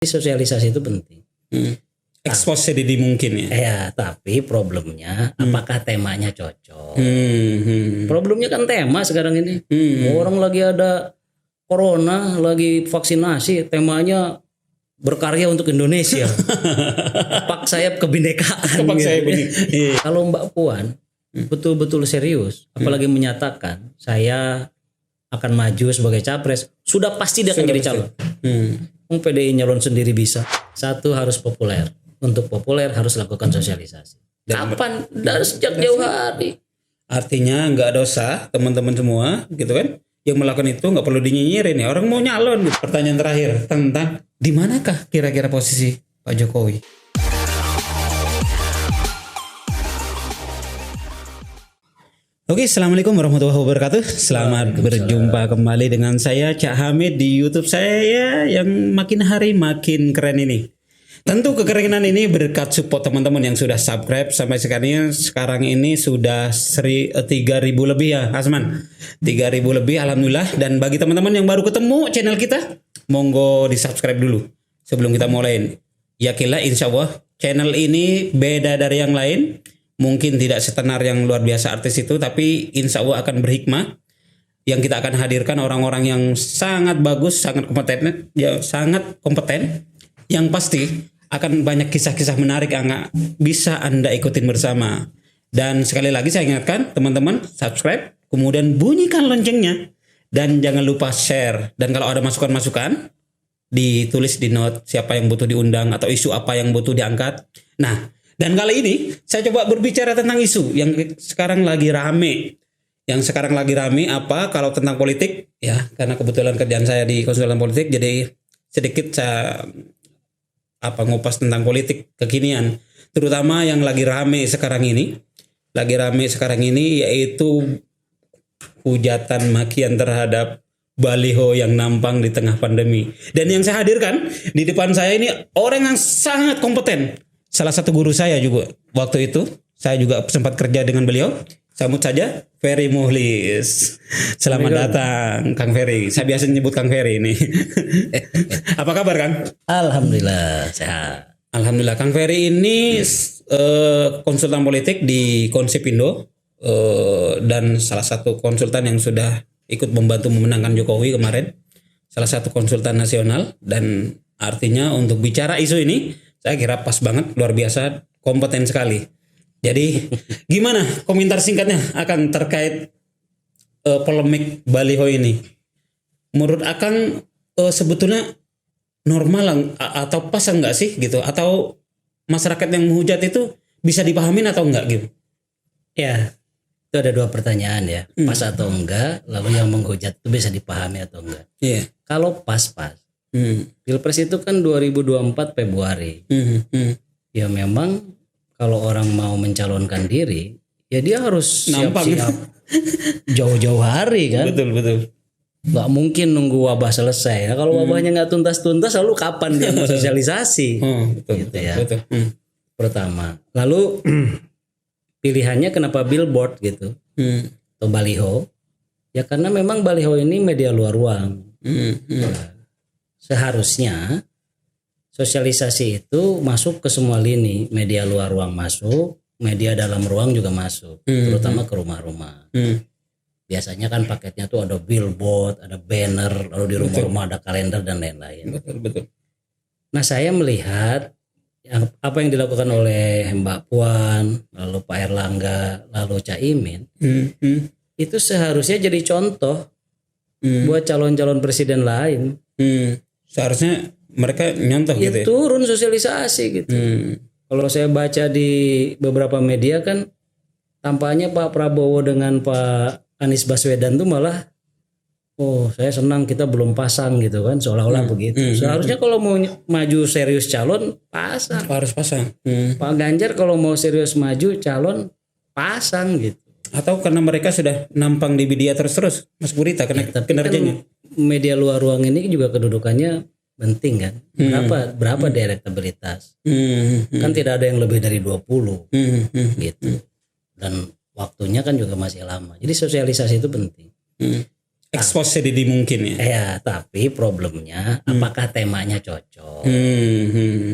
Sosialisasi itu penting. Expose jadi mungkin ya. Ya, tapi problemnya apakah temanya cocok? Problemnya kan tema sekarang ini. Orang lagi ada corona, lagi vaksinasi, temanya berkarya untuk Indonesia. Pak sayap kebinekaan. Kepak sayap ini. Kalau Mbak Puan betul-betul serius, apalagi menyatakan saya akan maju sebagai capres, sudah pasti dia akan jadi calon. PDI nyalon sendiri bisa. Satu, harus populer. Untuk populer harus lakukan sosialisasi. Kapan? Dari sejak jauh hari. Artinya nggak dosa teman-teman semua gitu kan, yang melakukan itu nggak perlu dinyinyirin ya, orang mau nyalon gitu. Pertanyaan terakhir tentang di manakah kira-kira posisi Pak Jokowi? Oke, assalamualaikum warahmatullahi wabarakatuh. Selamat berjumpa kembali dengan saya Cak Hamid di YouTube saya yang makin hari makin keren ini. Tentu kekerenan ini berkat support teman-teman yang sudah subscribe sampai sekarang ini sudah 3.000 lebih ya, Asman. 3.000 lebih, alhamdulillah. Dan bagi teman-teman yang baru ketemu channel kita, monggo di subscribe dulu sebelum kita mulai. Yakinlah, insya Allah channel ini beda dari yang lain. Mungkin tidak setenar yang luar biasa artis itu, tapi insya Allah akan berhikmah. Yang kita akan hadirkan orang-orang yang sangat bagus, sangat kompeten, ya sangat kompeten. Yang pasti akan banyak kisah-kisah menarik yang bisa Anda ikutin bersama. Dan sekali lagi saya ingatkan teman-teman, subscribe, kemudian bunyikan loncengnya, dan jangan lupa share. Dan kalau ada masukan-masukan, ditulis di note siapa yang butuh diundang atau isu apa yang butuh diangkat. Nah, dan kali ini saya coba berbicara tentang isu yang sekarang lagi rame. Yang sekarang lagi rame apa? Kalau tentang politik ya, karena kebetulan kerjaan saya di konsultan politik, jadi sedikit saya ngupas tentang politik kekinian. Terutama yang lagi rame sekarang ini. Yaitu hujatan makian terhadap baliho yang nampang di tengah pandemi. Dan yang saya hadirkan di depan saya ini orang yang sangat kompeten. Salah satu guru saya juga waktu itu, saya juga sempat kerja dengan beliau. Sambut saja Ferry Muhlis. Selamat datang Kang Ferry. Saya biasa nyebut Kang Ferry ini. Apa kabar Kang? Alhamdulillah sehat. Alhamdulillah. Kang Ferry ini konsultan politik di Konsipindo dan salah satu konsultan yang sudah ikut membantu memenangkan Jokowi kemarin. Salah satu konsultan nasional, dan artinya untuk bicara isu ini saya kira pas banget, luar biasa, kompeten sekali. Jadi gimana komentar singkatnya akan terkait polemik baliho ini? Menurut Akang sebetulnya normal atau pas enggak sih gitu? Atau masyarakat yang menghujat itu bisa dipahamin atau enggak gitu? Ya, itu ada dua pertanyaan ya. Pas atau enggak, lalu yang menghujat itu bisa dipahami atau enggak? Iya. Kalau pas. Pilpres itu kan 2024 Februari. Ya memang kalau orang mau mencalonkan diri, ya dia harus siap-siap jauh-jauh hari kan. Betul. Gak mungkin nunggu wabah selesai. Nah, kalau wabahnya nggak tuntas-tuntas, lalu kapan dia mau sosialisasi? Betul. Pertama. Lalu pilihannya kenapa billboard gitu atau baliho? Ya karena memang baliho ini media luar ruang. Nah, seharusnya sosialisasi itu masuk ke semua lini, media luar ruang masuk, media dalam ruang juga masuk, terutama ke rumah-rumah. Biasanya kan paketnya tuh ada billboard, ada banner, lalu di rumah-rumah ada kalender dan lain-lain. Betul. Nah, saya melihat apa yang dilakukan oleh Mbak Puan, lalu Pak Erlangga, lalu Caimin, itu seharusnya jadi contoh buat calon-calon presiden lain. Seharusnya mereka nyontoh ya, gitu ya. Turun sosialisasi gitu. Kalau saya baca di beberapa media kan tampaknya Pak Prabowo dengan Pak Anies Baswedan tuh malah saya senang kita belum pasang gitu kan, seolah-olah begitu. Seharusnya kalau mau maju serius calon pasang. Harus pasang. Pak Ganjar kalau mau serius maju calon pasang gitu. Atau karena mereka sudah nampang di media terus Mas Burita karena kinerjanya. Kan media luar ruang ini juga kedudukannya penting kan. Berapa dia elektabilitas? Kan tidak ada yang lebih dari 20 gitu. Dan waktunya kan juga masih lama. Jadi sosialisasi itu penting. Expose sedini mungkin ya. Ya, tapi problemnya apakah temanya cocok?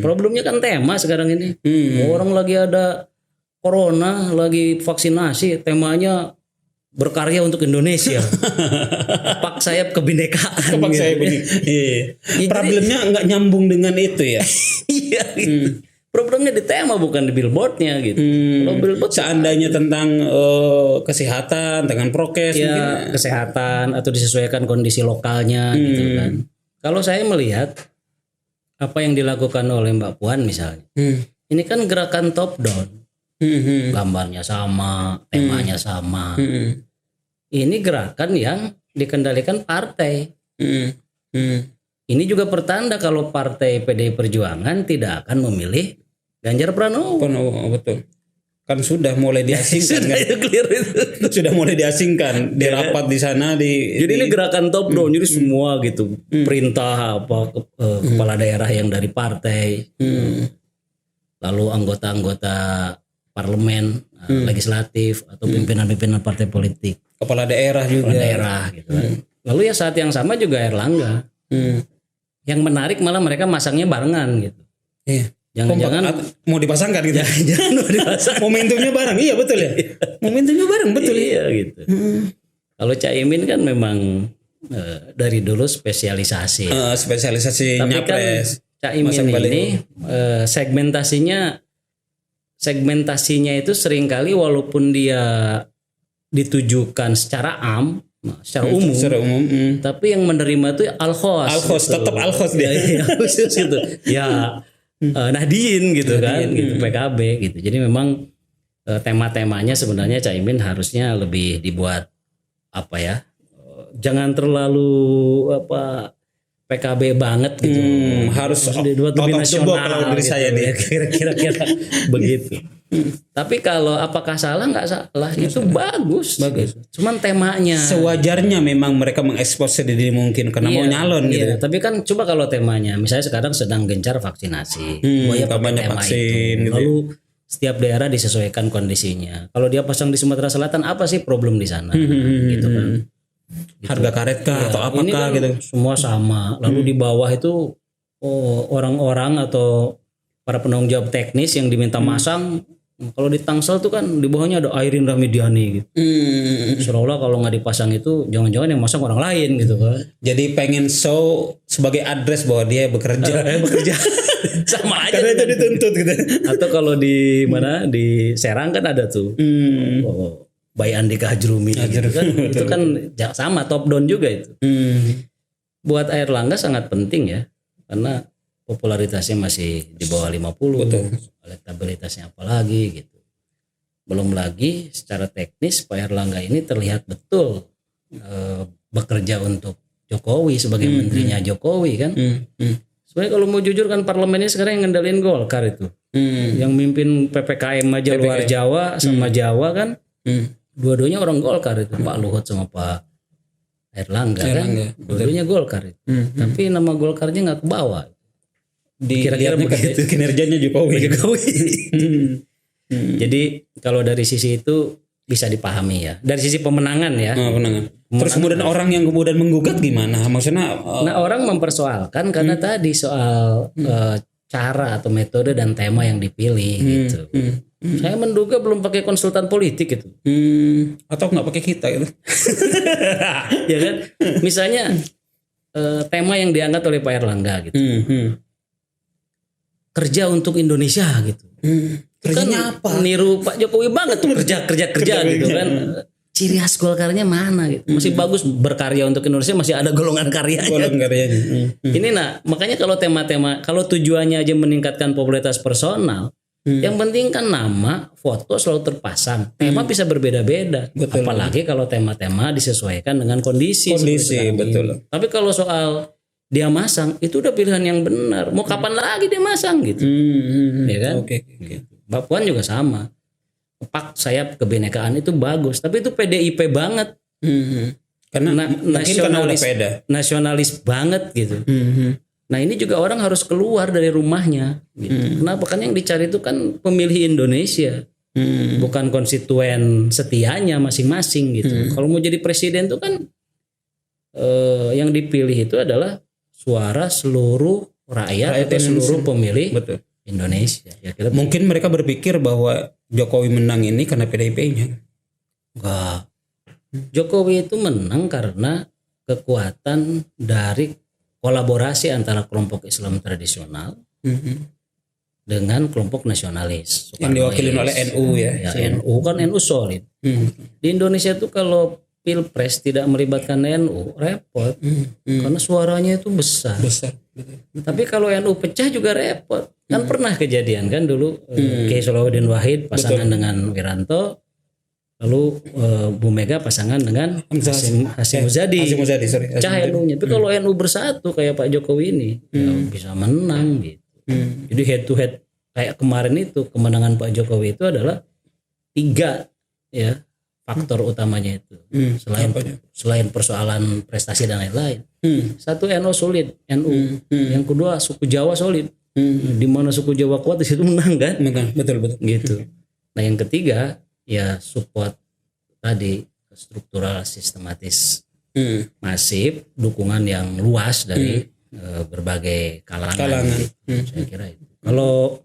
Problemnya kan tema sekarang ini. Orang lagi ada corona, lagi vaksinasi, temanya berkarya untuk Indonesia. Pak sayap kebinekaan. Kepak gitu. saya begini. Iya. Problemnya nggak nyambung dengan itu ya. Iya gitu. Problemnya di tema bukan di billboardnya gitu. Kalau billboard Seandainya tentang kesehatan, tentang prokes mungkin. ya kesehatan atau disesuaikan kondisi lokalnya gitu kan. Kalau saya melihat apa yang dilakukan oleh Mbak Puan misalnya, ini kan gerakan top down, gambarnya sama, temanya sama. Ini gerakan yang dikendalikan partai. Ini juga pertanda kalau partai PDI Perjuangan tidak akan memilih Ganjar Pranowo. Betul. Kan sudah mulai diasingkan kan. Itu clear itu. Sudah mulai diasingkan di rapat di sana Jadi ini gerakan top down, jadi semua gitu perintah apa kepala daerah yang dari partai, lalu anggota-anggota parlemen, legislatif atau pimpinan-pimpinan partai politik, kepala daerah juga. kepala daerah gitu kan. Lalu ya saat yang sama juga Erlangga. Yang menarik malah mereka masangnya barengan gitu. Iya. Jangan-jangan mau dipasangkan gitu. jangan mau dipasang. Momentumnya bareng. Iya betul ya. Momentumnya bareng betul. Iya gitu. Kalau Caimin kan memang dari dulu spesialisasi. Spesialisasi Tapi nyapres. kan Caimin ini segmentasinya itu seringkali walaupun dia ditujukan secara secara umum, tapi yang menerima itu alkhos. Gitu. Tetap alkhos dia. Ya, khusus gitu. Ya Nahdien gitu kan, gitu PKB gitu. Jadi memang tema-temanya sebenarnya Caimin harusnya lebih dibuat apa ya? Jangan terlalu PKB banget gitu. Harus dibuat lebih nasional kalau dari gitu, saya nih. Kira-kira begitu. Tapi kalau apakah salah nggak salah itu bagus. Cuman temanya. Sewajarnya memang mereka mengekspos sedini mungkin karena mau nyalon gitu. Iya, tapi kan coba kalau temanya, misalnya sekarang sedang gencar vaksinasi, kampanye tema vaksin itu. gitu. Lalu setiap daerah disesuaikan kondisinya. Kalau dia pasang di Sumatera Selatan, apa sih problem di sana? Gitu kan. Gitu. Harga karet kah atau apakah ini kan gitu? Semua sama. Lalu di bawah itu orang-orang atau para penanggung jawab teknis yang diminta masang. Kalau di Tangsel tuh kan di bawahnya ada Airin Rahmidiani gitu. Seolah-olah kalau nggak dipasang itu jangan-jangan yang masang orang lain gitu kan. Jadi pengen show sebagai address bahwa dia bekerja. Sama aja. Karena itu dituntut gitu. Atau kalau di mana di Serang kan ada tuh. Bayi Andika Hajrumi gitu kan. Itu kan sama top down juga itu. Buat Airlangga sangat penting ya. Karena popularitasnya masih di bawah 50. Betul. Elektabilitasnya apalagi gitu. Belum lagi secara teknis Pak Erlangga ini terlihat betul bekerja untuk Jokowi sebagai menterinya Jokowi kan. Sebenarnya kalau mau jujur kan parlemennya sekarang yang ngendalin Golkar itu. Yang mimpin PPKM aja luar Jawa sama Jawa kan. Dua-duanya orang Golkar itu, Pak Luhut sama Pak Erlangga kan. Dua-duanya Golkar itu. Tapi nama Golkarnya nggak ke bawah. Kira-kira begitu kinerjanya Jokowi. Jadi kalau dari sisi itu bisa dipahami ya. Dari sisi pemenangan ya. Pemenangan. Terus kemudian orang yang kemudian menggugat gimana? Maksudnya nah orang mempersoalkan karena tadi soal cara atau metode dan tema yang dipilih gitu. Saya menduga belum pakai konsultan politik gitu. Atau nggak pakai kita gitu. Ya kan? Misalnya tema yang diangkat oleh Pak Erlangga gitu. Kerja untuk Indonesia gitu. Kerjanya kan apa? Niru Pak Jokowi banget tuh kerja gitu kan. Ciri khas Golkarnya mana gitu. Masih bagus berkarya untuk Indonesia, masih ada golongan karyanya. Ini makanya kalau tema-tema, kalau tujuannya aja meningkatkan popularitas personal, yang penting kan nama, foto selalu terpasang. Tema bisa berbeda-beda. Apalagi kalau tema-tema disesuaikan dengan kondisi. Betul. Tapi kalau soal dia masang, itu udah pilihan yang benar. Mau kapan lagi dia masang gitu. Ya kan? Mbak Puan juga sama. Pak sayap kebinekaan itu bagus, tapi itu PDIP banget. Karena nasionalis banget gitu. Nah ini juga orang harus keluar dari rumahnya. Gitu. Kenapa? Kan yang dicari itu kan pemilih Indonesia, bukan konstituen setianya masing-masing gitu. Kalau mau jadi presiden itu kan yang dipilih itu adalah suara seluruh rakyat atau seluruh pemilih Betul. Indonesia. Ya, kira Mungkin mereka berpikir bahwa Jokowi menang ini karena PDIP-nya. enggak. Jokowi itu menang karena kekuatan dari kolaborasi antara kelompok Islam tradisional dengan kelompok nasionalis. Yang diwakili oleh NU ya. NU kan NU solid. Di Indonesia itu kalau pilpres tidak melibatkan NU repot, karena suaranya itu besar. Besar. Tapi kalau NU pecah juga repot. Kan pernah kejadian kan dulu Kiai Solahuddin Wahid pasangan dengan Wiranto, lalu Bu Mega pasangan dengan Hasyim Muzadi. Pecah NU-nya. Tapi kalau NU bersatu kayak Pak Jokowi ini, ya bisa menang gitu. Jadi head to head kayak kemarin itu kemenangan Pak Jokowi itu adalah 3 ya faktor utamanya itu. Selain persoalan prestasi dan lain-lain. Satu NU solid, NU. Yang kedua suku Jawa solid. Di mana suku Jawa kuat di situ menang kan? Betul. Gitu. Nah, yang ketiga ya support tadi struktural sistematis masif, dukungan yang luas dari berbagai kalangan. Saya kira itu. Kalau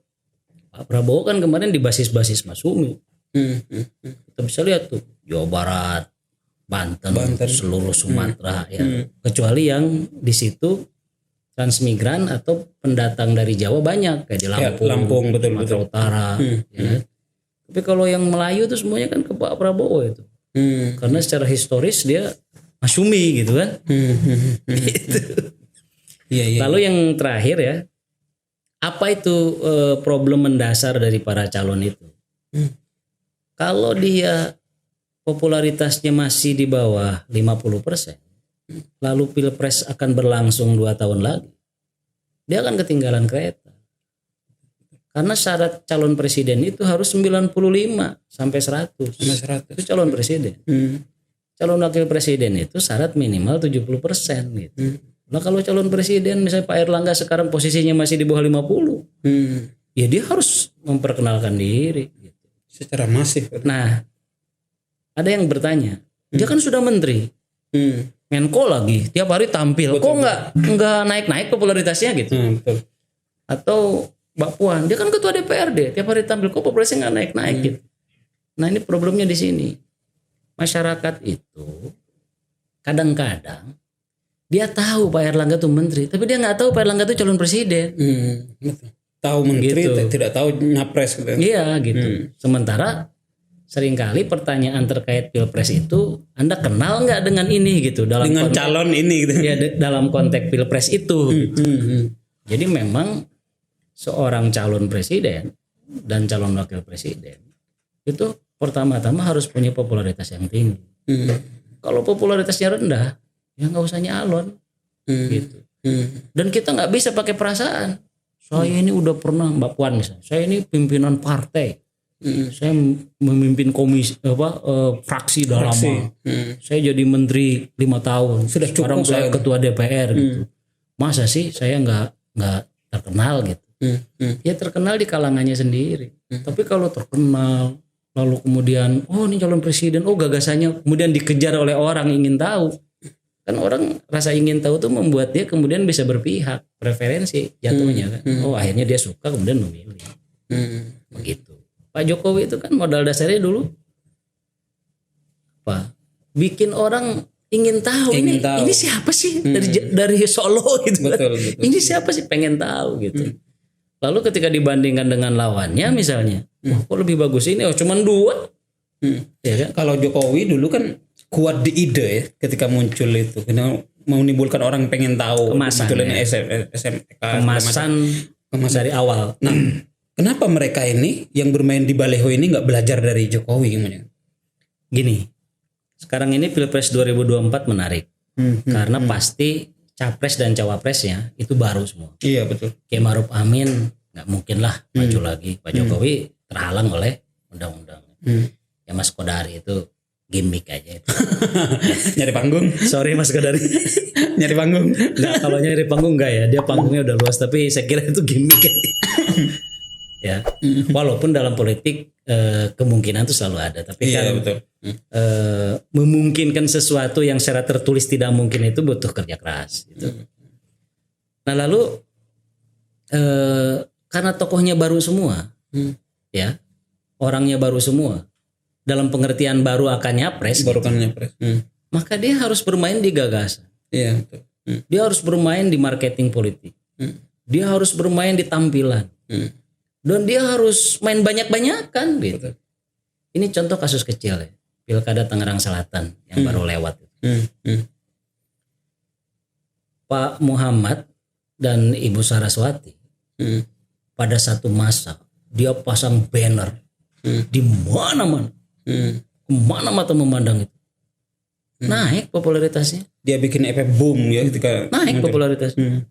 Pak Prabowo kan kemarin di basis-basis Masumi. Kita bisa lihat tuh Jawa Barat, Banten. Seluruh Sumatera ya. Kecuali yang di situ transmigran atau pendatang dari Jawa banyak kayak di Lampung betul. Sumatera Utara. Ya. Tapi kalau yang Melayu itu semuanya kan ke Pak Prabowo itu. Karena secara historis dia Masumi gitu kan. Gitu. Iya. Lalu yang terakhir ya, apa itu problem mendasar dari para calon itu? Kalau dia popularitasnya masih di bawah 50%, lalu pilpres akan berlangsung 2 tahun lagi, dia akan ketinggalan kereta. Karena syarat calon presiden itu harus 95 sampai 100. Itu calon presiden. Calon wakil presiden itu syarat minimal 70% gitu. Nah kalau calon presiden misalnya Pak Erlangga sekarang posisinya masih di bawah 50, ya dia harus memperkenalkan diri gitu. Secara masif. Nah, ada yang bertanya, dia kan sudah menteri, Menko lagi, tiap hari tampil, kok nggak naik popularitasnya gitu? Betul. Atau Mbak Puan, dia kan ketua DPRD, tiap hari tampil, kok popularitasnya nggak naik gitu? Nah ini problemnya di sini, masyarakat itu kadang-kadang dia tahu Pak Erlangga itu menteri, tapi dia nggak tahu Pak Erlangga itu calon presiden. Tahu menteri, gitu. Tidak tahu nyapres gitu. Iya gitu. Sementara seringkali pertanyaan terkait pilpres itu Anda kenal nggak dengan ini gitu dengan calon ini gitu. Ya dalam konteks pilpres itu. Gitu. Jadi memang seorang calon presiden dan calon wakil presiden itu pertama-tama harus punya popularitas yang tinggi. Kalau popularitasnya rendah, ya nggak usah nyalon. Gitu. Dan kita nggak bisa pakai perasaan. Saya ini udah pernah Mbak Puan misalnya, saya ini pimpinan partai, saya memimpin komisi fraksi udah lama, saya jadi menteri 5 tahun, sudah sekarang saya ketua DPR gitu. Masa sih saya nggak terkenal gitu? Ya terkenal di kalangannya sendiri. Tapi kalau terkenal lalu kemudian ini calon presiden, gagasannya kemudian dikejar oleh orang ingin tahu. Kan orang rasa ingin tahu tuh membuat dia kemudian bisa berpihak, preferensi jatuhnya kan. Akhirnya dia suka kemudian memilih. Begitu. Pak Jokowi itu kan modal dasarnya dulu bikin orang ingin tahu ini siapa sih dari Solo gitu. Betul. Ini siapa sih, pengen tahu gitu. Lalu ketika dibandingkan dengan lawannya misalnya, kok lebih bagus ini? Cuman 2. Ya kan? Kalau Jokowi dulu kan kuat di ide ya ketika muncul itu, karena menimbulkan orang pengen tahu kemasan dari awal. Nah, kenapa mereka ini yang bermain di baleho ini nggak belajar dari Jokowi Gini, sekarang ini Pilpres 2024 menarik karena pasti capres dan cawapresnya itu baru semua. Iya betul. Kiai Ma'ruf Amin nggak mungkin lah maju lagi. Pak Jokowi terhalang oleh undang-undang. Ya Mas Kodari itu gimmick aja itu. Nyari panggung. Sorry Mas Kodari. Nyari panggung. Nggak, kalau nyari panggung enggak ya. Dia panggungnya udah luas, tapi saya kira itu gimmick. ya. Walaupun dalam politik kemungkinan itu selalu ada, tapi kan betul. memungkinkan sesuatu yang secara tertulis tidak mungkin itu butuh kerja keras gitu. Nah lalu karena tokohnya baru semua, ya orangnya baru semua, dalam pengertian baru akan nyapres, maka dia harus bermain di gagasan. Iya, betul. Dia harus bermain di marketing politik. Dia harus bermain di tampilan. Dan dia harus main banyak-banyakan gitu. Ini contoh kasus kecil ya. Pilkada Tangerang Selatan yang baru lewat. Pak Muhammad dan Ibu Saraswati pada satu masa dia pasang banner di mana-mana. Kemana mata memandang itu. Naik popularitasnya. Dia bikin efek boom ya ketika naik popularitasnya.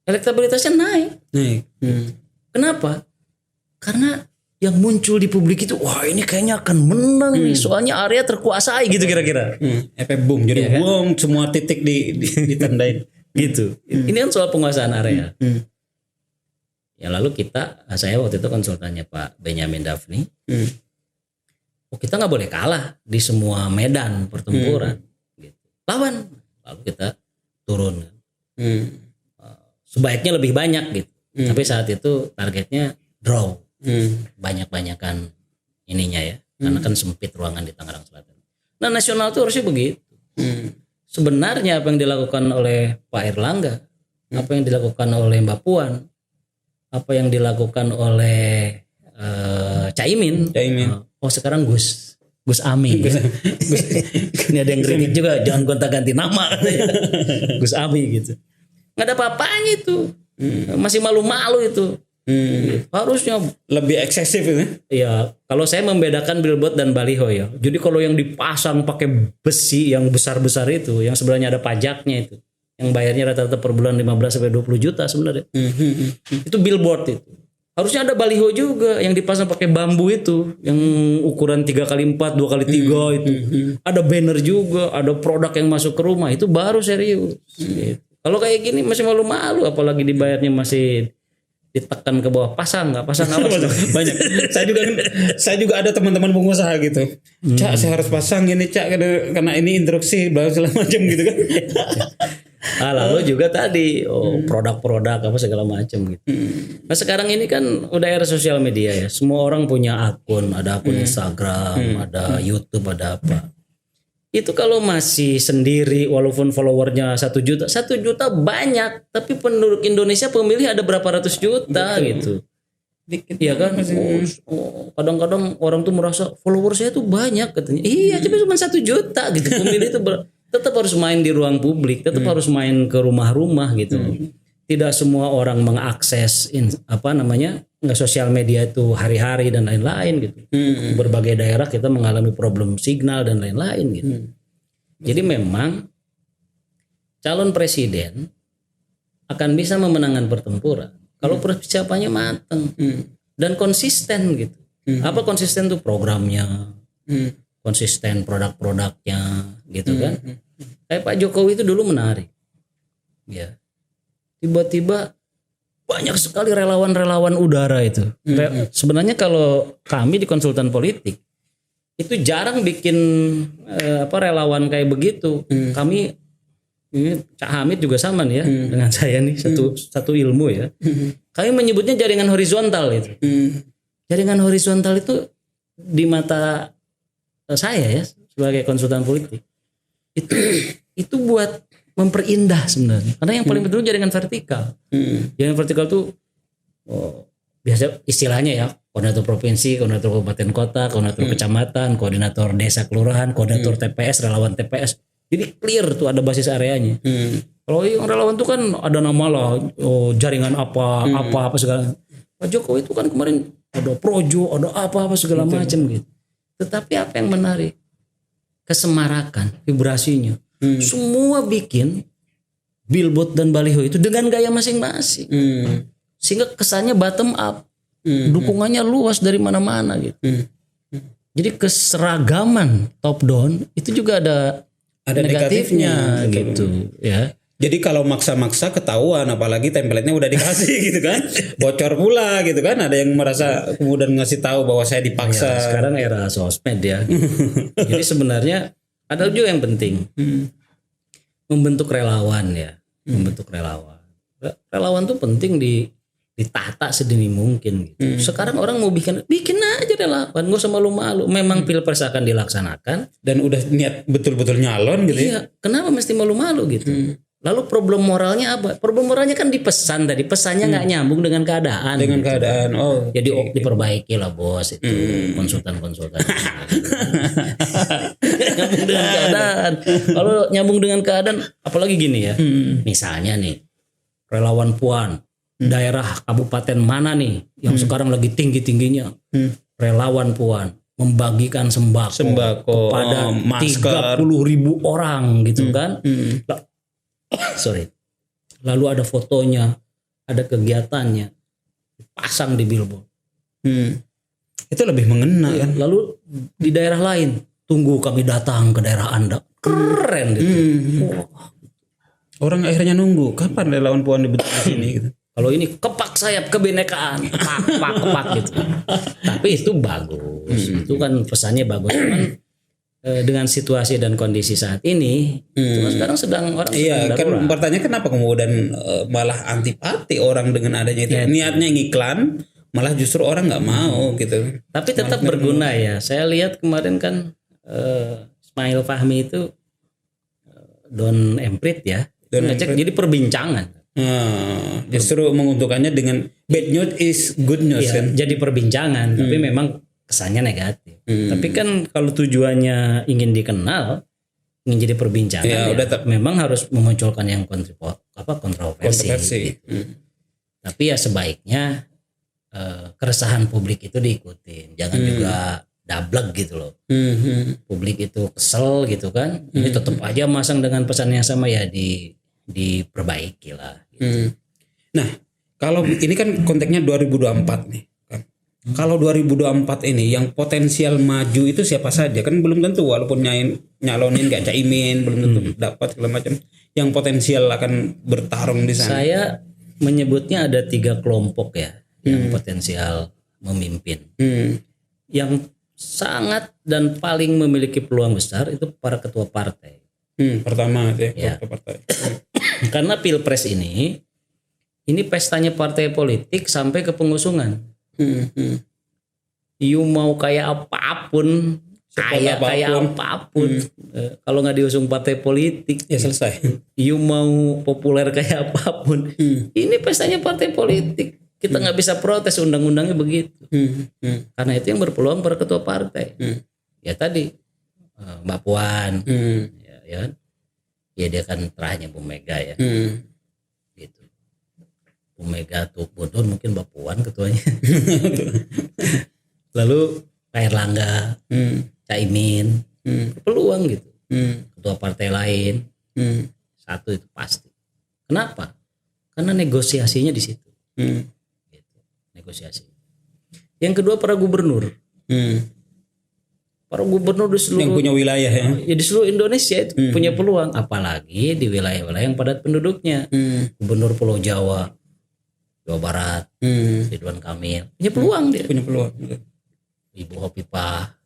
Elektabilitasnya naik. Kenapa? Karena yang muncul di publik itu, wah ini kayaknya akan menang nih, soalnya area terkuasai gitu kira-kira. Efek boom, jadi boom semua titik ditandain gitu. Ini kan soal penguasaan area. Ya lalu saya waktu itu konsultannya Pak Benyamin Daphni. Kita nggak boleh kalah di semua medan pertempuran. Gitu. Lawan, lalu kita turun. Sebaiknya lebih banyak gitu. Tapi saat itu targetnya draw. Banyak-banyakan ininya ya. Karena kan sempit ruangan di Tangerang Selatan. Nah nasional itu harusnya begitu. Sebenarnya apa yang dilakukan oleh Pak Erlangga, apa yang dilakukan oleh Mbak Puan, apa yang dilakukan oleh Caimin. Sekarang Gus Ami. Ini ada yang kritik juga, jangan gonta-ganti nama katanya. Gus Ami gitu. Nggak ada apa-apanya itu. Masih malu-malu itu. Harusnya lebih eksesif itu. Iya, kalau saya membedakan billboard dan baliho ya. Jadi kalau yang dipasang pakai besi yang besar-besar itu, yang sebenarnya ada pajaknya itu, yang bayarnya rata-rata per bulan 15 sampai 20 juta sebenarnya. Itu billboard itu. Harusnya ada baliho juga yang dipasang pakai bambu itu, yang ukuran 3x4, 2x3 itu. Ada banner juga, ada produk yang masuk ke rumah, itu baru serius. Gitu. Kalau kayak gini masih malu-malu, apalagi dibayarnya masih ditekan ke bawah, pasang nggak pasang apa banyak. Saya juga ada teman-teman pengusaha gitu. Cak, saya harus pasang ini Cak karena ini instruksi segala macam gitu kan. Lalu juga tadi produk-produk apa segala macam gitu. Nah sekarang ini kan udah era sosial media ya. Semua orang punya akun, ada akun Instagram, ada YouTube, ada apa. Itu kalau masih sendiri walaupun followernya 1 juta banyak, tapi penduduk Indonesia pemilih ada berapa ratus juta gitu. Iya kan? Kadang-kadang orang tuh merasa follower saya tuh banyak katanya. Iya, tapi cuma 1 juta gitu. Pemilih itu tetap harus main di ruang publik, tetap harus main ke rumah-rumah gitu. Tidak semua orang mengakses sosial media itu hari-hari dan lain-lain gitu. Berbagai daerah kita mengalami problem signal dan lain-lain gitu. Jadi memang calon presiden akan bisa memenangkan pertempuran kalau persiapannya matang dan konsisten gitu. Apa konsisten tuh? Programnya, konsisten produk-produknya gitu kan. Kayak Pak Jokowi itu dulu menarik. Ya. Tiba-tiba banyak sekali relawan-relawan udara itu. Sebenarnya kalau kami di konsultan politik itu jarang bikin relawan kayak begitu. Kami ini Cak Hamid juga sama nih ya dengan saya nih satu ilmu ya. Kami menyebutnya jaringan horizontal itu. Jaringan horizontal itu di mata saya ya sebagai konsultan politik itu buat memperindah sebenarnya. Karena yang paling penting jaringan vertikal. Jaringan vertikal tuh biasa istilahnya ya, koordinator provinsi, koordinator kabupaten kota, koordinator kecamatan, koordinator desa kelurahan, koordinator TPS, relawan TPS. Jadi clear tuh ada basis areanya. Kalau yang relawan tuh kan ada nama lah, jaringan apa segala. Pak Jokowi itu kan kemarin ada projo, ada apa segala macam gitu. Tetapi apa yang menarik? Kesemarakan, vibrasinya. Semua bikin billboard dan baliho itu dengan gaya masing-masing. Sehingga kesannya bottom up. Dukungannya luas dari mana-mana gitu. Jadi keseragaman top down itu juga ada negatifnya gitu ya. Jadi kalau maksa-maksa ketahuan, apalagi template-nya udah dikasih gitu kan, bocor pula gitu kan. Ada yang merasa kemudian ngasih tahu bahwa saya dipaksa. Ya, sekarang era sosmed ya. Jadi sebenarnya ada juga yang penting, membentuk relawan ya, membentuk relawan. Relawan tuh penting ditata sedini mungkin gitu. Sekarang orang mau bikin aja relawan, nggak usah malu-malu. Memang pilpres akan dilaksanakan Dan udah niat betul-betul nyalon gitu. Iya, kenapa mesti malu-malu gitu? Lalu problem moralnya apa? Problem moralnya kan dipesan tadi, pesannya nggak nyambung dengan keadaan. Dengan gitu. keadaan, Jadi diperbaiki lah bos itu konsultan-konsultan. Nyambung dengan keadaan. Kalau nyambung dengan keadaan, apalagi gini ya. Misalnya nih, relawan Puan, daerah kabupaten mana nih yang sekarang lagi tinggi-tingginya? Relawan Puan membagikan sembako kepada 30.000 orang gitu kan. Lalu ada fotonya, ada kegiatannya, pasang di billboard. Itu lebih mengena kan. Lalu di daerah lain, tunggu kami datang ke daerah Anda. Keren gitu. Orang akhirnya nunggu kapan relawan Puan dibentuk di sini gitu. Kalau ini kepak sayap kebinekaan, kepak gitu. Tapi itu bagus. Itu kan pesannya bagus. Cuman dengan situasi dan kondisi saat ini, sekarang orang iya sedang kan darurat. pertanyaan kenapa kemudian malah antipati orang dengan adanya itu. Niatnya ngiklan, malah justru orang nggak mau gitu. Tapi tetap berguna ya. Saya lihat kemarin kan Ismail Fahmi itu Don Emprit ya, ngecek jadi perbincangan. Justru menguntungkannya dengan bad news is good news Ya, kan. jadi perbincangan, tapi memang kesannya negatif. Tapi kan kalau tujuannya ingin dikenal, ingin jadi perbincangan, memang harus memunculkan yang kontroversi. Tapi ya sebaiknya keresahan publik itu diikutin, jangan juga dablek gitu loh. Publik itu kesel gitu kan, ini tetap aja masang dengan pesan yang sama ya diperbaiki lah. Gitu. Nah, kalau ini kan konteksnya 2024 nih. Kalau 2024 ini yang potensial maju itu siapa saja? Kan belum tentu, walaupun nyalonin kayak Caimin belum tentu dapat segala macam. Yang potensial akan bertarung di sana. Saya menyebutnya ada 3 kelompok ya yang potensial memimpin. Yang sangat dan paling memiliki peluang besar itu para ketua partai. Pertama ya. Ketua partai. Karena pilpres ini pestanya partai politik sampai ke pengusungan. You mau kayak apapun, kayak apapun, kalau nggak diusung partai politik ya selesai. You mau populer kayak apapun, ini pestanya partai politik. Kita nggak bisa protes, undang-undangnya begitu. Karena itu yang berpeluang para ketua partai. Ya tadi Mbak Puan, ya dia kan terakhirnya Bu Mega ya. Gitu. Bu Mega tuh bodoh, mungkin Mbak Puan ketuanya. Lalu Pak Erlangga, Caimin, peluang gitu. Ketua partai lain, satu itu pasti. Kenapa? Karena negosiasinya di situ. Gitu. Negosiasi. Yang kedua para gubernur. Para gubernur di seluruh yang punya wilayah ya. Ya di seluruh Indonesia itu punya peluang, apalagi di wilayah-wilayah yang padat penduduknya. Gubernur Pulau Jawa, Jawa Barat, Ridwan Kamil punya peluang dia. Punya peluang. Ibu Hovifah,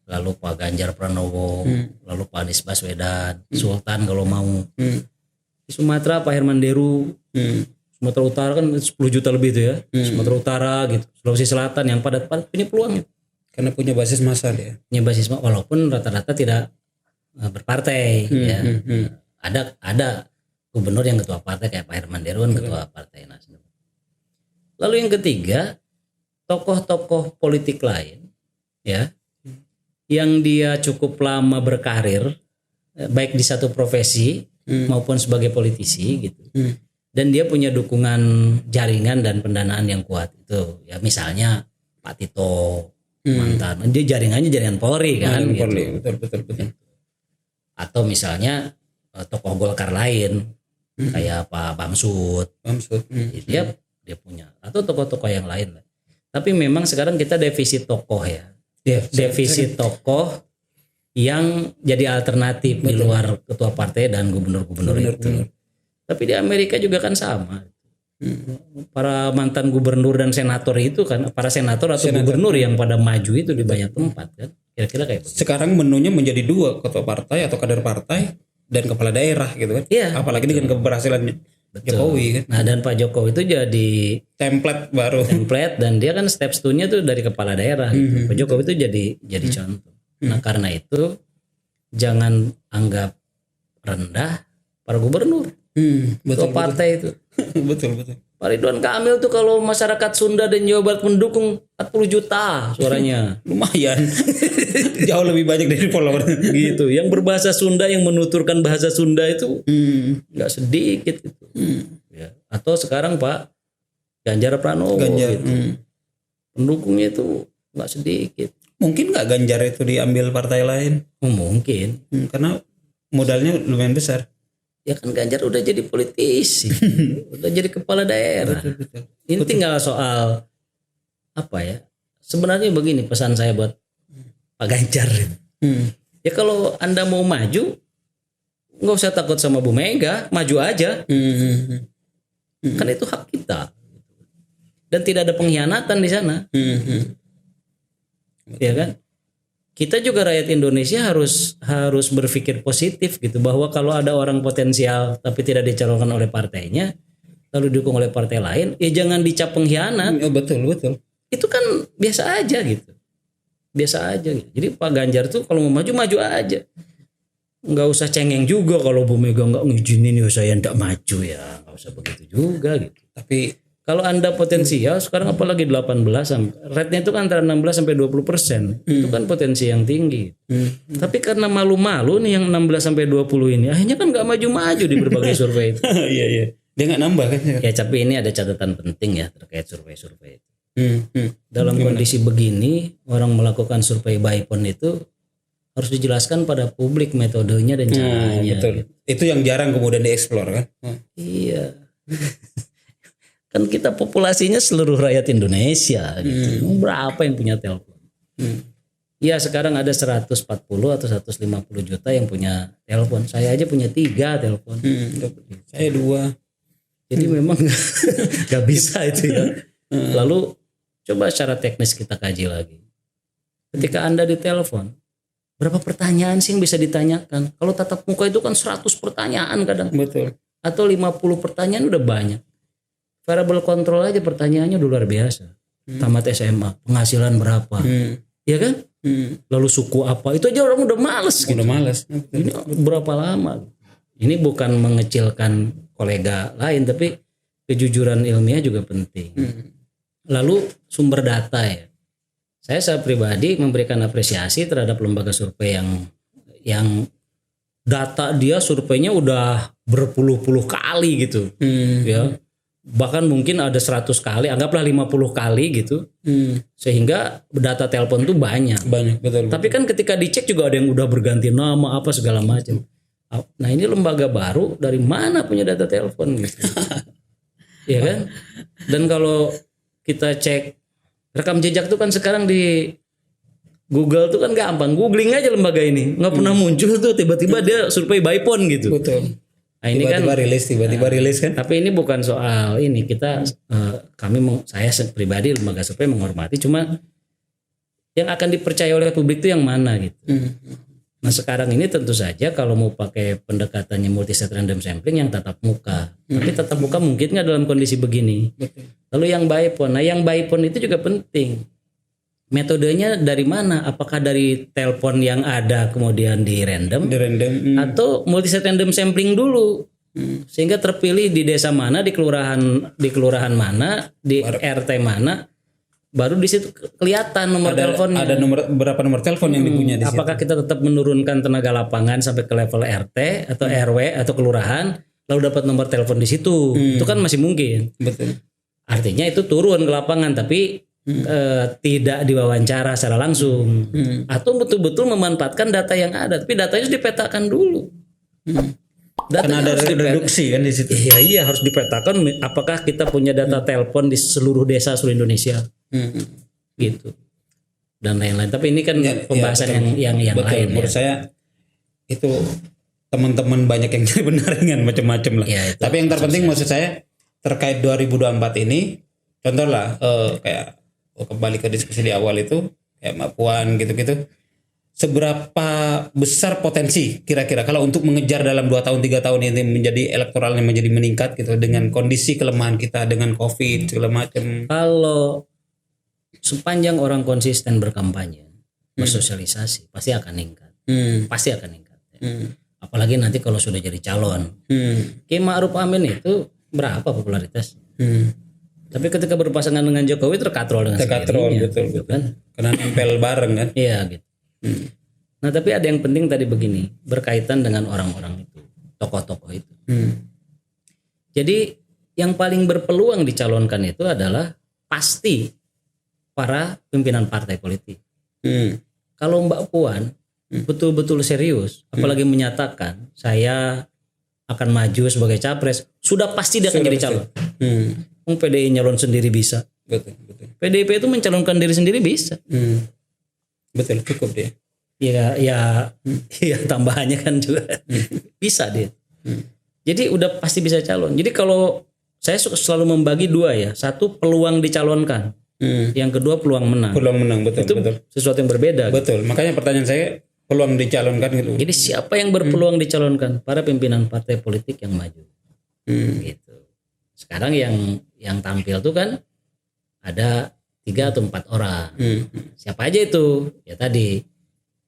lalu Pak Ganjar Pranowo, lalu Pak Anies Baswedan, Sultan kalau mau. Di Sumatera Pak Herman Deru, Sumatera Utara kan 10 juta lebih itu ya. Sumatera Utara gitu, Sulawesi Selatan yang padat-padat punya peluang. Karena punya basis massa dia. Punya basis massa, walaupun rata-rata tidak berpartai ya. Ada gubernur yang ketua partai kayak Pak Herman Deru kan ketua partai Nasdem. Lalu yang ketiga, tokoh-tokoh politik lain ya yang dia cukup lama berkarir baik di satu profesi maupun sebagai politisi gitu. Dan dia punya dukungan jaringan dan pendanaan yang kuat itu. Ya misalnya Pak Tito mantan, dia jaringan Polri kan gitu. Polri, betul. Atau misalnya tokoh Golkar lain kayak Pak Bamsud. Dia punya, atau tokoh-tokoh yang lain lah. Tapi memang sekarang kita defisit tokoh ya. Defisit tokoh yang jadi alternatif di luar ketua partai dan gubernur-gubernur itu. Tapi di Amerika juga kan sama. Para mantan gubernur dan senator itu kan, para senator atau gubernur yang pada maju itu di banyak tempat kan. Kira-kira kayak begitu. Sekarang menunya menjadi 2, ketua partai atau kader partai dan kepala daerah gitu kan. Iya. Apalagi dengan keberhasilan Jokowi kan. Nah, dan Pak Jokowi itu jadi Template baru. dan dia kan step 2-nya tuh dari kepala daerah gitu. Pak Jokowi itu jadi contoh. Nah, karena itu jangan anggap rendah para gubernur. Betul, partai itu. betul. Pak Ridwan Kamil tuh kalau masyarakat Sunda dan Jawa Barat mendukung 40 juta suaranya. Lumayan. Jauh lebih banyak dari follower. Gitu. Yang berbahasa Sunda, yang menuturkan bahasa Sunda itu nggak sedikit gitu. Ya. Atau sekarang Pak Ganjar Pranowo gitu. Pendukungnya itu nggak sedikit. Mungkin nggak Ganjar itu diambil partai lain? Mungkin. Karena modalnya lumayan besar. Ya kan Ganjar udah jadi politisi, udah jadi kepala daerah. Betul. Ini tinggal soal apa ya? Sebenarnya begini pesan saya buat Pak Ganjar. Ya kalau Anda mau maju, nggak usah takut sama Bu Mega, maju aja. Kan itu hak kita. Dan tidak ada pengkhianatan di sana. Ya kan? Kita juga rakyat Indonesia harus berpikir positif gitu, bahwa kalau ada orang potensial tapi tidak dicalonkan oleh partainya lalu didukung oleh partai lain, ya jangan dicap pengkhianat. Betul. Itu kan biasa aja gitu. Biasa aja gitu. Jadi Pak Ganjar tuh kalau mau maju aja. Nggak usah cengeng juga kalau Bu Mega nggak ngizinin ya saya nggak maju ya. Nggak usah begitu juga gitu. Tapi kalau Anda potensial sekarang apalagi 18 rate-nya itu kan antara 16 sampai 20%. Itu kan potensi yang tinggi. Tapi karena malu-malu nih yang 16 sampai 20 ini akhirnya kan nggak maju-maju di berbagai survei itu. Iya. Dia nggak nambah kan? Ya tapi ini ada catatan penting ya terkait survei-survei itu. Dalam kondisi begini orang melakukan survei by phone itu harus dijelaskan pada publik metodenya dan caranya. Betul. Gitu. Itu yang jarang kemudian dieksplor kan? Iya. Kan kita populasinya seluruh rakyat Indonesia gitu. Berapa yang punya telepon? Ya sekarang ada 140 atau 150 juta yang punya telepon. Saya aja punya 3 telepon. Saya 2. Jadi memang gak bisa itu ya. Lalu coba secara teknis kita kaji lagi. Ketika Anda ditelepon, berapa pertanyaan sih yang bisa ditanyakan? Kalau tatap muka itu kan 100 pertanyaan kadang. Betul. Atau 50 pertanyaan udah banyak. Variable control aja pertanyaannya udah luar biasa. Tamat SMA, penghasilan berapa? Ya kan? Lalu suku apa? Itu aja orang udah males gitu. Udah males. Ini berapa lama? Ini bukan mengecilkan kolega lain, tapi kejujuran ilmiah juga penting. Lalu sumber data ya. Saya pribadi memberikan apresiasi terhadap lembaga survei yang data dia surveinya udah berpuluh-puluh kali gitu. Ya. Bahkan mungkin ada 100 kali, anggaplah 50 kali gitu. Sehingga data telepon tuh banyak. Betul. Tapi kan ketika dicek juga ada yang udah berganti nama apa segala macam. Nah, ini lembaga baru dari mana punya data telepon gitu. Iya kan? Dan kalau kita cek rekam jejak tuh kan sekarang di Google tuh kan gampang. Googling aja lembaga ini. Nggak pernah muncul tuh tiba-tiba dia survei by phone gitu. Betul. Nah, ini tiba-tiba rilis kan. Tapi ini bukan soal ini kita saya pribadi lembaga survei menghormati, cuma yang akan dipercaya oleh publik itu yang mana gitu. Nah sekarang ini tentu saja kalau mau pakai pendekatannya multi set random sampling yang tatap muka, tapi tatap muka mungkin nggak dalam kondisi begini. Lalu yang by phone, nah yang by phone itu juga penting. Metodenya dari mana? Apakah dari telepon yang ada kemudian di random atau multi set random sampling dulu, sehingga terpilih di desa mana, di kelurahan mana, di RT mana, baru di situ kelihatan nomor teleponnya. Ada berapa nomor telepon yang dipunya di situ. Apakah kita tetap menurunkan tenaga lapangan sampai ke level RT atau RW atau kelurahan, lalu dapat nomor telepon di situ? Itu kan masih mungkin. Betul. Artinya itu turun ke lapangan tapi tidak diwawancara secara langsung, atau betul-betul memanfaatkan data yang ada, tapi datanya harus dipetakan dulu. Karena ada reduksi kan di situ. Iya harus dipetakan. Apakah kita punya data telepon di seluruh desa seluruh Indonesia, gitu, dan lain-lain. Tapi ini kan pembahasan yang betul. lain. Menurut saya itu teman-teman banyak yang cari pendaringan macam-macam lah. Ya, Tapi yang terpenting maksud saya terkait 2024 ini, contoh lah kayak kembali ke diskusi di awal itu kayak Mbak Puan gitu-gitu. Seberapa besar potensi kira-kira kalau untuk mengejar dalam 2 tahun 3 tahun ini menjadi elektoralnya menjadi meningkat gitu dengan kondisi kelemahan kita dengan Covid segala macam. Kalau sepanjang orang konsisten berkampanye, bersosialisasi pasti akan meningkat. Pasti akan meningkat. Apalagi nanti kalau sudah jadi calon. Ki Ma'ruf Amin itu berapa popularitas? Tapi ketika berpasangan dengan Jokowi terkatrol dengan sendirinya. Betul, gitu kan? Karena nempel bareng kan. Iya gitu. Nah tapi ada yang penting tadi begini, berkaitan dengan orang-orang itu, tokoh-tokoh itu. Jadi yang paling berpeluang dicalonkan itu adalah pasti para pimpinan partai politik. Kalau Mbak Puan betul-betul serius, apalagi menyatakan saya akan maju sebagai capres, sudah pasti dia akan jadi calon. PDI nyalon sendiri bisa. Betul. PDIP itu mencalonkan diri sendiri bisa. Betul, cukup dia. Ya tambahannya kan juga bisa dia. Jadi udah pasti bisa calon. Jadi kalau saya selalu membagi 2 ya, satu peluang dicalonkan, yang kedua peluang menang. Peluang menang, betul. Itu sesuatu yang berbeda. Betul. Makanya pertanyaan saya peluang dicalonkan gitu. Jadi siapa yang berpeluang dicalonkan? Para pimpinan partai politik yang maju. Gitu. Sekarang yang tampil tuh kan ada 3 atau 4 orang. Siapa aja itu? Ya tadi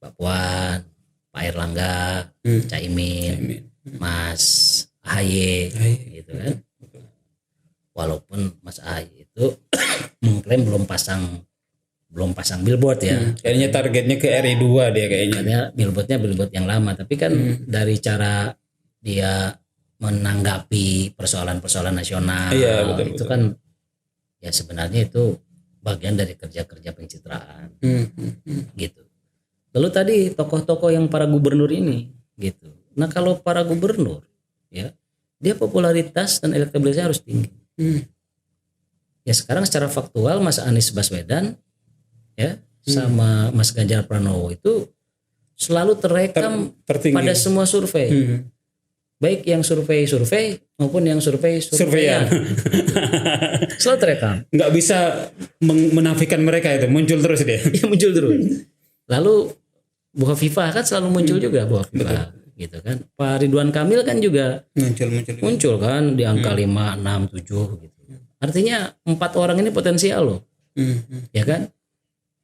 Mbak Puan, Pak Erlangga, Caimin, Mas Ahaye, gitu kan. Walaupun Mas Ahaye itu mengklaim belum pasang billboard ya. Kayaknya targetnya ke RI 2 dia kayaknya. Karena billboard yang lama, tapi kan dari cara dia menanggapi persoalan-persoalan nasional, betul. Kan ya sebenarnya itu bagian dari kerja-kerja pencitraan, gitu. Lalu tadi tokoh-tokoh yang para gubernur ini, gitu. Nah kalau para gubernur, ya dia popularitas dan elektabilitasnya harus tinggi. Ya sekarang secara faktual Mas Anies Baswedan, ya sama Mas Ganjar Pranowo itu selalu terekam pada semua survei. Baik yang survei maupun yang surveian. Selalu terekam. Nggak bisa menafikan mereka itu, muncul terus dia. Ya, muncul terus. Lalu Bu Hovifah kan selalu muncul juga, Bu Hovifah, gitu kan. Pak Ridwan Kamil kan juga muncul kan di angka 5, 6, 7 gitu. Artinya 4 orang ini potensial loh. Ya kan?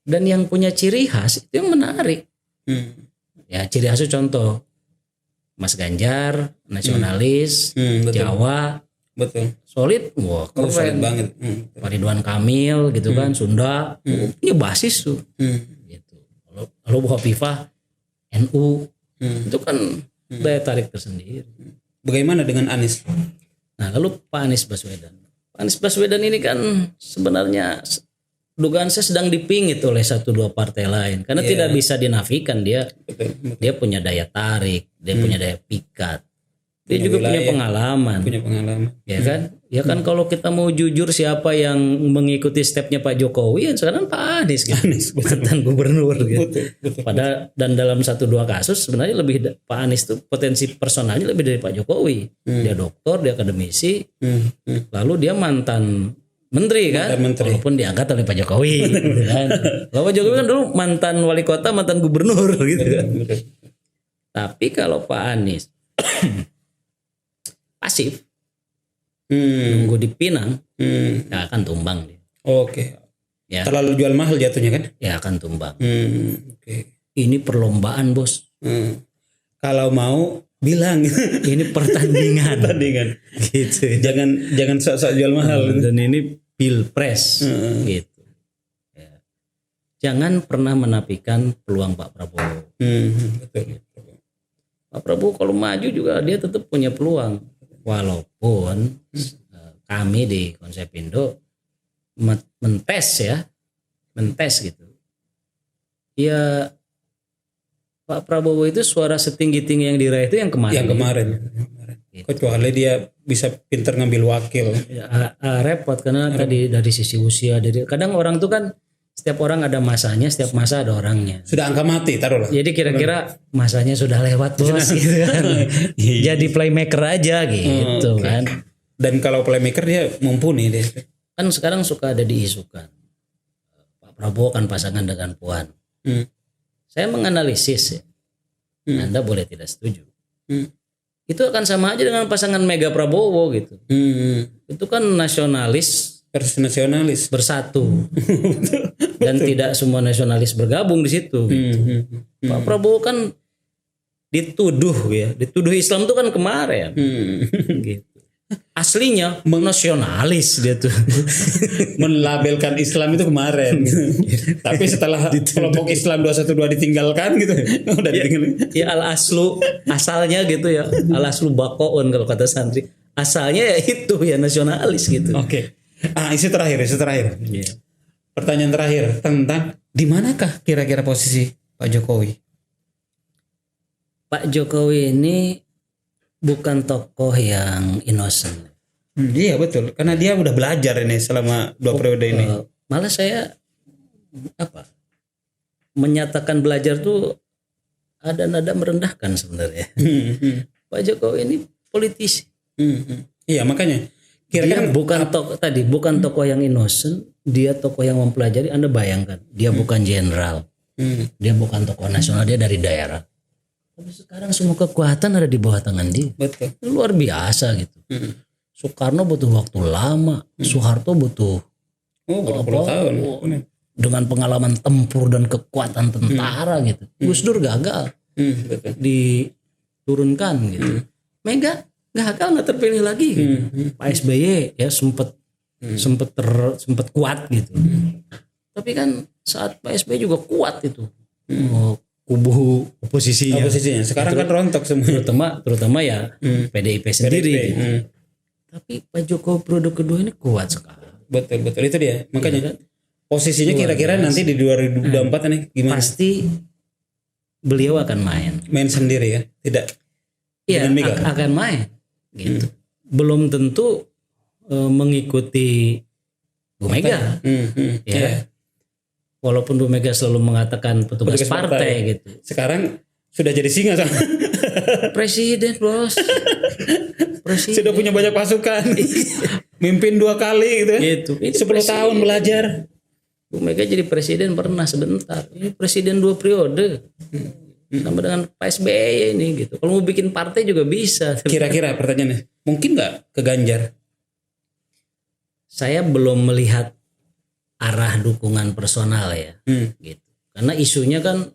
Dan yang punya ciri khas itu yang menarik. Ya ciri khasnya contoh Mas Ganjar, nasionalis, Jawa, betul, solid, wah keren, solid banget. Pak Ridwan Kamil gitu kan, Sunda, punya basis tuh. Gitu. Lalu Bu Hovifah, NU, itu kan daya tarik tersendiri. Bagaimana dengan Anies? Nah lalu Pak Anies Baswedan. Pak Anies Baswedan ini kan sebenarnya dugaan saya sedang dipingit oleh 1-2 partai lain karena tidak bisa dinafikan dia punya daya tarik, dia punya daya pikat, dia juga punya pengalaman, ya kan? Ya kan kalau kita mau jujur siapa yang mengikuti stepnya Pak Jokowi, ya sekarang Pak Anies, gitu. Mantan gubernur, gitu. Padahal dan dalam 1-2 kasus sebenarnya lebih Pak Anies tuh potensi personalnya lebih dari Pak Jokowi. Dia doktor, dia akademisi, lalu dia mantan menteri kan, walaupun diangkat oleh Pak Jokowi, gitu kan. Kalau Pak Jokowi kan dulu mantan wali kota, mantan gubernur, gitu kan. Tapi kalau Pak Anies pasif, nunggu dipinang, ya akan tumbang dia. Oke. Ya. Terlalu jual mahal jatuhnya kan? Ya akan tumbang. Ini perlombaan bos. Kalau mau bilang ini pertandingan. Gitu. Jangan sok-sok jual mahal. Dan ini pilpres, gitu. Ya. Jangan pernah menafikan peluang Pak Prabowo. Betul. Pak Prabowo kalau maju juga dia tetap punya peluang. Walaupun kami di Konsepindo mentes gitu. Ya Pak Prabowo itu suara setinggi-tinggi yang diraih itu yang kemarin. Gitu. Kecuali dia bisa pintar ngambil wakil. Ya, repot karena tadi dari sisi usia, kadang orang tuh kan setiap orang ada masanya, setiap masa ada orangnya. Sudah angka mati taruhlah. Jadi kira-kira masanya sudah lewat bos gitu kan. Jadi playmaker aja gitu kan. Dan kalau playmaker dia mumpuni dia. Kan sekarang suka ada diisukan. Pak Prabowo kan pasangan dengan Puan. Saya menganalisis ya. Anda boleh tidak setuju. Itu akan sama aja dengan pasangan Mega Prabowo gitu. Itu kan nasionalis Versus nasionalis bersatu. Dan tidak semua nasionalis bergabung di situ gitu. Pak Prabowo kan dituduh Islam itu kan kemarin. Gitu. Aslinya nasionalis dia tuh. Melabelkan Islam itu kemarin. Tapi setelah kelompok Islam 212 ditinggalkan gitu. Udah ditinggalkan. Ya asalnya gitu ya. Al aslu bakoon kalau kata santri. Asalnya ya itu ya nasionalis gitu. Oke. Isu terakhir. Yeah. Pertanyaan terakhir tentang di manakah kira-kira posisi Pak Jokowi? Pak Jokowi ini bukan tokoh yang innocent. Iya betul, karena dia udah belajar ini selama 2 periode ini. Malah saya menyatakan belajar tuh ada nada merendahkan sebenarnya. Pak Jokowi ini politisi. Iya makanya. Dia bukan tokoh yang innocent, dia tokoh yang mempelajari. Anda bayangkan, dia bukan jenderal, dia bukan tokoh nasional, dia dari daerah. Tapi sekarang semua kekuatan ada di bawah tangan dia. Betul. Luar biasa gitu. Soekarno butuh waktu lama, Soeharto butuh tahun. Dengan pengalaman tempur dan kekuatan tentara gitu. Gus Dur gagal diturunkan gitu. Mega gagal nggak terpilih lagi gitu. Pak SBY ya sempat kuat gitu. Tapi kan saat Pak SBY juga kuat itu. Kubu oposisinya. Sekarang kan rontok semua. Terutama ya PDIP sendiri. Gitu. Tapi Pak Jokowi periode kedua ini kuat sekali. Betul itu dia. Makanya posisinya kira-kira nanti di 2024 nih gimana? Pasti beliau akan main sendiri ya, tidak? Iya akan main. Gitu. Belum tentu mengikuti Bu Mega. Ya. Walaupun Bu Mega selalu mengatakan petugas partai gitu. Sekarang sudah jadi singa sama presiden, bos. Presiden. Sudah punya banyak pasukan. Mimpin 2 kali gitu. 10 tahun belajar. Bu Mega jadi presiden pernah sebentar. Ini presiden 2 periode. Sama dengan Pak SBY ini gitu. Kalau mau bikin partai juga bisa. Kira-kira pertanyaannya, mungkin nggak ke Ganjar? Saya belum melihat arah dukungan personal ya, gitu. Karena isunya kan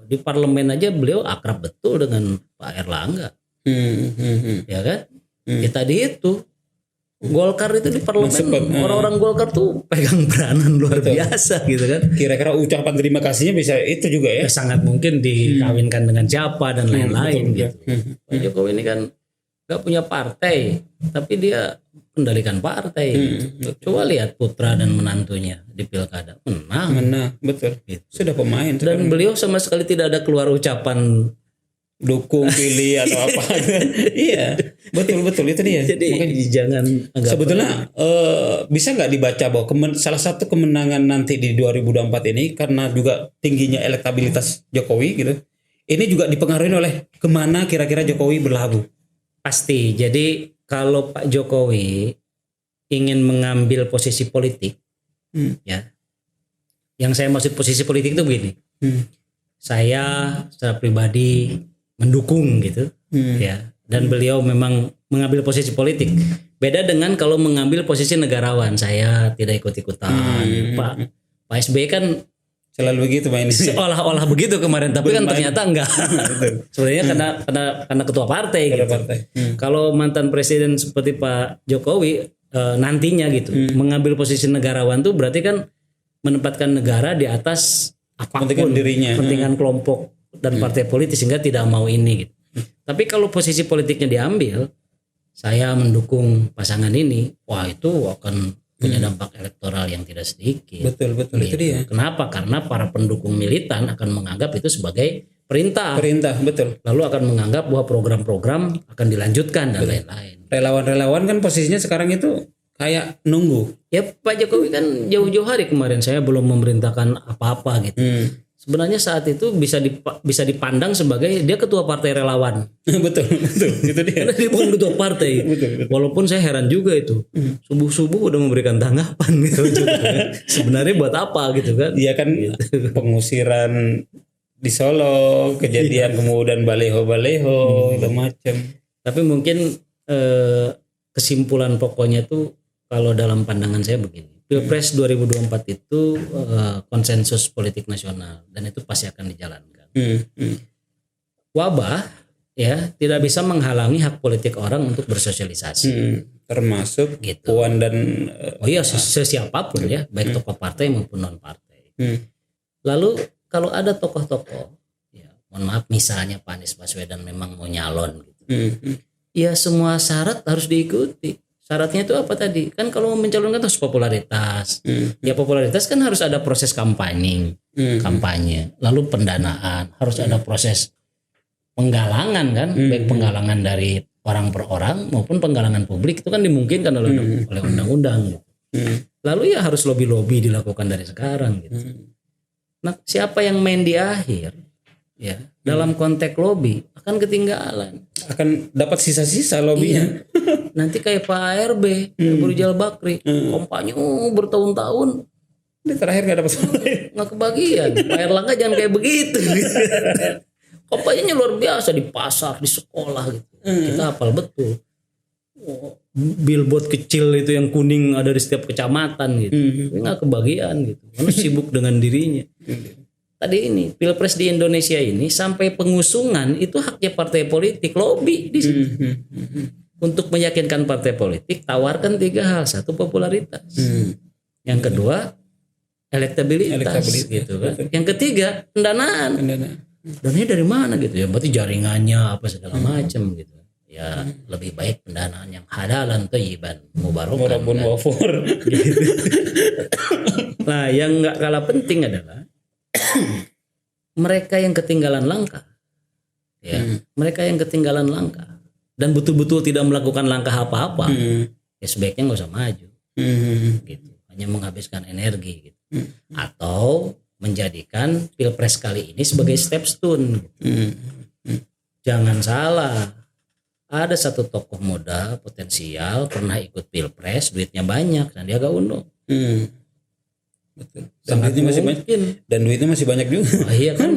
di parlemen aja beliau akrab betul dengan Pak Erlangga, ya kan? Ya tadi itu Golkar itu di parlemen orang-orang Golkar tuh pegang peranan luar biasa gitu kan. Kira-kira ucapan terima kasihnya bisa itu juga ya? Sangat mungkin dikawinkan dengan siapa dan lain-lain gitu. Pak Jokowi ini kan gak punya partai, tapi dia kendalikan partai. Coba lihat putra dan menantunya di pilkada menang, betul. Gitu. Sudah pemain. Dan beliau sama sekali tidak ada keluar ucapan dukung, pilih atau apa. Iya, betul itu dia. Jadi jangan sebetulnya bisa nggak dibaca bahwa salah satu kemenangan nanti di 2024 ini karena juga tingginya elektabilitas Jokowi gitu. Ini juga dipengaruhi oleh kemana kira-kira Jokowi berlabuh. Pasti. Jadi kalau Pak Jokowi ingin mengambil posisi politik, ya, yang saya maksud posisi politik itu begini. Saya secara pribadi mendukung gitu, ya. Dan beliau memang mengambil posisi politik. Beda dengan kalau mengambil posisi negarawan, saya tidak ikut-ikutan. Pak SBY kan selalu begitu mainnya. Seolah-olah begitu kemarin, tapi kan ternyata enggak. Sebenarnya karena ketua partai gitu. Kalau mantan presiden seperti Pak Jokowi nantinya gitu, mengambil posisi negarawan tuh berarti kan menempatkan negara di atas apapun, kepentingan kelompok dan partai politik, sehingga tidak mau ini gitu. Tapi kalau posisi politiknya diambil, saya mendukung pasangan ini, wah itu akan punya dampak elektoral yang tidak sedikit. Betul gitu. Itu dia. Kenapa? Karena para pendukung militan akan menganggap itu sebagai perintah, betul. Lalu akan menganggap bahwa program-program akan dilanjutkan dan lain-lain. Relawan-relawan kan posisinya sekarang itu kayak nunggu. Ya Pak Jokowi kan jauh-jauh hari kemarin saya belum memerintahkan apa-apa gitu. Sebenarnya saat itu bisa dipandang sebagai dia ketua partai relawan. betul itu dia. Karena dia bukan ketua partai. betul. Walaupun saya heran juga itu. Subuh-subuh udah memberikan tanggapan gitu. Sebenarnya buat apa gitu kan? Iya kan pengusiran di Solo, kejadian kemudian baleho macam. Tapi mungkin kesimpulan pokoknya itu kalau dalam pandangan saya begini. Pilpres 2024 itu konsensus politik nasional dan itu pasti akan dijalankan. Wabah ya tidak bisa menghalangi hak politik orang untuk bersosialisasi. Termasuk Gitu. Puan dan Sesiapapun ya, baik tokoh partai maupun non partai. Lalu kalau ada tokoh-tokoh, ya, mohon maaf misalnya Pak Anies Baswedan memang mau nyalon, gitu. Ya semua syarat harus diikuti. Syaratnya itu apa tadi? Kan kalau mau mencalonkan harus popularitas. Ya popularitas kan harus ada proses kampanye, lalu pendanaan, harus ada proses penggalangan kan, baik penggalangan dari orang per orang maupun penggalangan publik itu kan dimungkinkan oleh undang-undang. Gitu. Lalu ya harus lobby-lobby dilakukan dari sekarang. Gitu. Nah siapa yang main di akhir? Ya dalam konteks lobby akan ketinggalan, akan dapat sisa-sisa lobbynya. Nanti kayak Pak ARB Abu Rizal Bakri kampanye bertahun-tahun Ini terakhir gak dapat nggak kebagian. Pak Erlangga jangan kayak begitu. Kampanyenya luar biasa di pasar, di sekolah gitu. Kita hafal betul. Billboard kecil itu yang kuning ada di setiap kecamatan gitu. Ini nggak kebagian gitu. Karena sibuk dengan dirinya. Tadi ini Pilpres di Indonesia ini sampai pengusungan itu haknya partai politik, lobby di situ. Untuk meyakinkan partai politik tawarkan 3 hal. 1 popularitas. Yang kedua elektabilitas gitu kan. Yang ketiga pendanaan. Dananya dari mana gitu ya? Berarti jaringannya apa segala macam gitu. Ya lebih baik pendanaan yang halalan thayyiban mubarakan. Gitu. Nah, yang nggak kalah penting adalah mereka yang ketinggalan langkah, ya, mereka yang ketinggalan langkah dan betul-betul tidak melakukan langkah apa-apa, ya sebaiknya nggak usah maju, gitu, hanya menghabiskan energi, gitu, atau menjadikan pilpres kali ini sebagai stepstone. Gitu. Jangan salah, ada satu tokoh muda potensial pernah ikut pilpres, duitnya banyak, Sandiaga Uno. Betul. Dan duitnya masih banyak. Dan duitnya masih banyak juga. Oh, iya kan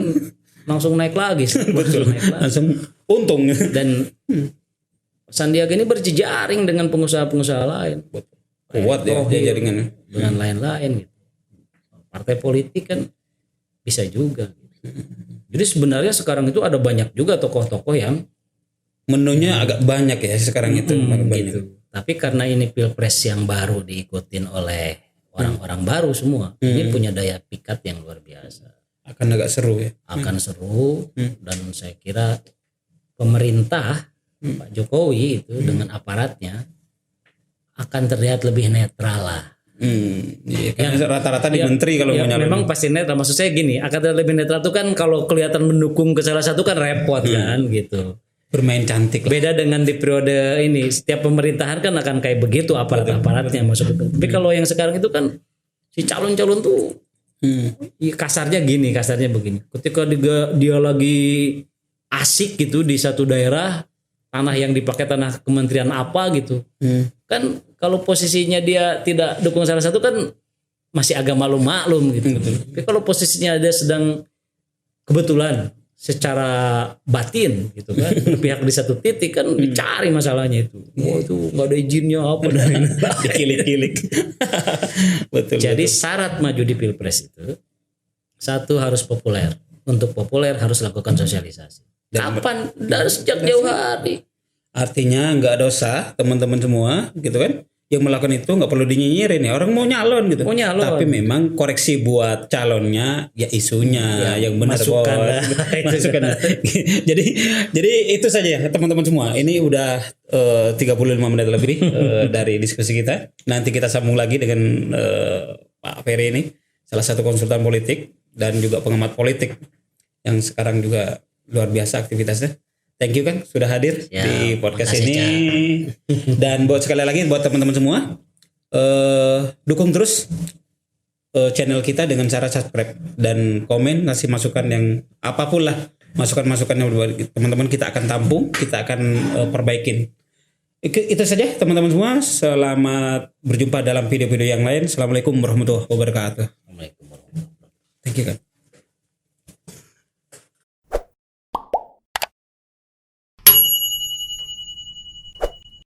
langsung naik lagi. Langsung untung. Dan Sandiaga ini berjejaring dengan pengusaha-pengusaha lain. Kuat ya jaringannya. Dengan lain-lain gitu. Partai politik kan bisa juga. Jadi sebenarnya sekarang itu ada banyak juga tokoh-tokoh yang menunya agak banyak ya sekarang itu. Gitu. Tapi karena ini pilpres yang baru diikutin oleh orang-orang baru semua, ini punya daya pikat yang luar biasa. Akan agak seru ya. Akan seru dan saya kira pemerintah Pak Jokowi itu dengan aparatnya akan terlihat lebih netral lah. Iya, karena rata-rata di menteri kalau mau nyalon. Memang pasti netral. Maksud saya gini, akan terlihat lebih netral itu kan kalau kelihatan mendukung ke salah satu kan repot kan gitu. Bermain cantik lah. Beda dengan di periode ini, setiap pemerintahan kan akan kayak begitu aparat-aparatnya maksudnya. Tapi kalau yang sekarang itu kan si calon-calon tuh kasarnya begini. Ketika dia lagi asik gitu di satu daerah, tanah yang dipakai tanah kementerian apa gitu. Kan kalau posisinya dia tidak dukung salah satu kan masih agak maklum gitu. Tapi kalau posisinya dia sedang kebetulan secara batin gitu kan pihak di satu titik kan dicari masalahnya itu. Itu nggak ada izinnya apa dari dikilik-kilik. Betul. Jadi syarat maju di pilpres itu 1 harus populer. Untuk populer harus lakukan sosialisasi. Kapan? Dari sejak jauh hari. Artinya nggak dosa teman-teman semua gitu kan. Yang melakukan itu nggak perlu dinyinyirin ya, orang mau nyalon gitu. Tapi memang koreksi buat calonnya ya isunya yang benar masukan. Jadi itu saja ya teman-teman semua. Ini udah 35 menit lebih dari diskusi kita. Nanti kita sambung lagi dengan Pak Ferry ini, salah satu konsultan politik dan juga pengamat politik yang sekarang juga luar biasa aktivitasnya. Thank you kan sudah hadir di podcast ini. Dan buat sekali lagi buat teman-teman semua, dukung terus channel kita dengan cara subscribe dan komen, ngasih masukan yang apapun lah, masukan-masukan yang teman-teman kita akan tampung, kita akan perbaikin. Itu saja teman-teman semua. Selamat berjumpa dalam video-video yang lain. Assalamualaikum warahmatullahi wabarakatuh. Assalamualaikum warahmatullahi wabarakatuh. Thank you kan.